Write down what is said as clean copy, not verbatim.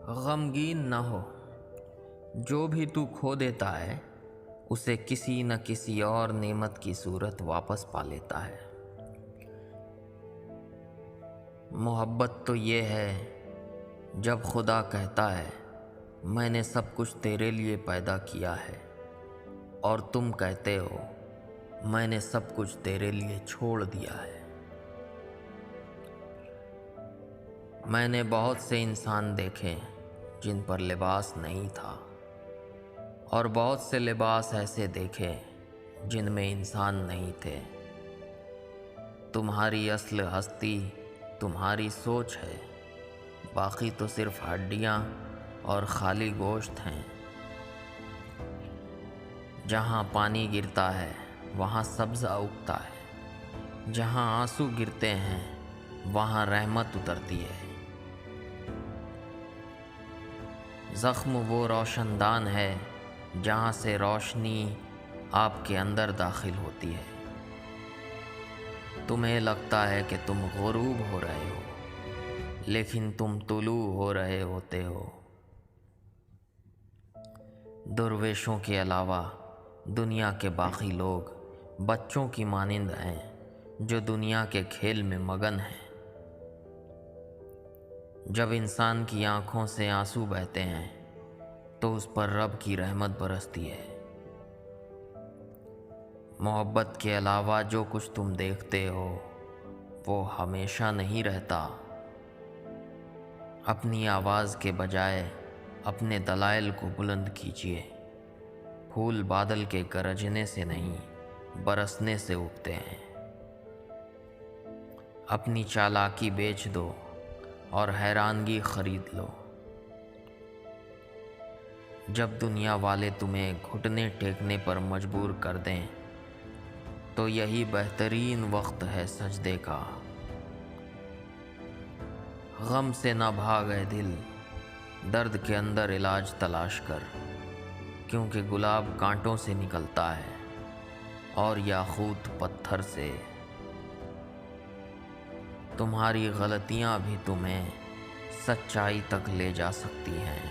غمگین نہ ہو، جو بھی تو کھو دیتا ہے اسے کسی نہ کسی اور نعمت کی صورت واپس پا لیتا ہے۔ محبت تو یہ ہے جب خدا کہتا ہے میں نے سب کچھ تیرے لیے پیدا کیا ہے، اور تم کہتے ہو میں نے سب کچھ تیرے لیے چھوڑ دیا ہے۔ میں نے بہت سے انسان دیکھے جن پر لباس نہیں تھا، اور بہت سے لباس ایسے دیکھے جن میں انسان نہیں تھے۔ تمہاری اصل ہستی تمہاری سوچ ہے، باقی تو صرف ہڈیاں اور خالی گوشت ہیں۔ جہاں پانی گرتا ہے وہاں سبزہ اگتا ہے، جہاں آنسو گرتے ہیں وہاں رحمت اترتی ہے۔ زخم وہ روشن دان ہے جہاں سے روشنی آپ کے اندر داخل ہوتی ہے۔ تمہیں لگتا ہے کہ تم غروب ہو رہے ہو، لیکن تم طلوع ہو رہے ہوتے ہو۔ درویشوں کے علاوہ دنیا کے باقی لوگ بچوں کی مانند ہیں جو دنیا کے کھیل میں مگن ہیں۔ جب انسان کی آنکھوں سے آنسو بہتے ہیں تو اس پر رب کی رحمت برستی ہے۔ محبت کے علاوہ جو کچھ تم دیکھتے ہو وہ ہمیشہ نہیں رہتا۔ اپنی آواز کے بجائے اپنے دلائل کو بلند کیجیے۔ پھول بادل کے گرجنے سے نہیں برسنے سے اگتے ہیں۔ اپنی چالاکی بیچ دو اور حیرانگی خرید لو۔ جب دنیا والے تمہیں گھٹنے ٹیکنے پر مجبور کر دیں تو یہی بہترین وقت ہے سجدے کا۔ غم سے نہ بھاگے دل درد کے اندر علاج تلاش کر، کیونکہ گلاب کانٹوں سے نکلتا ہے اور یاقوت پتھر سے۔ تمہاری غلطیاں بھی تمہیں سچائی تک لے جا سکتی ہیں۔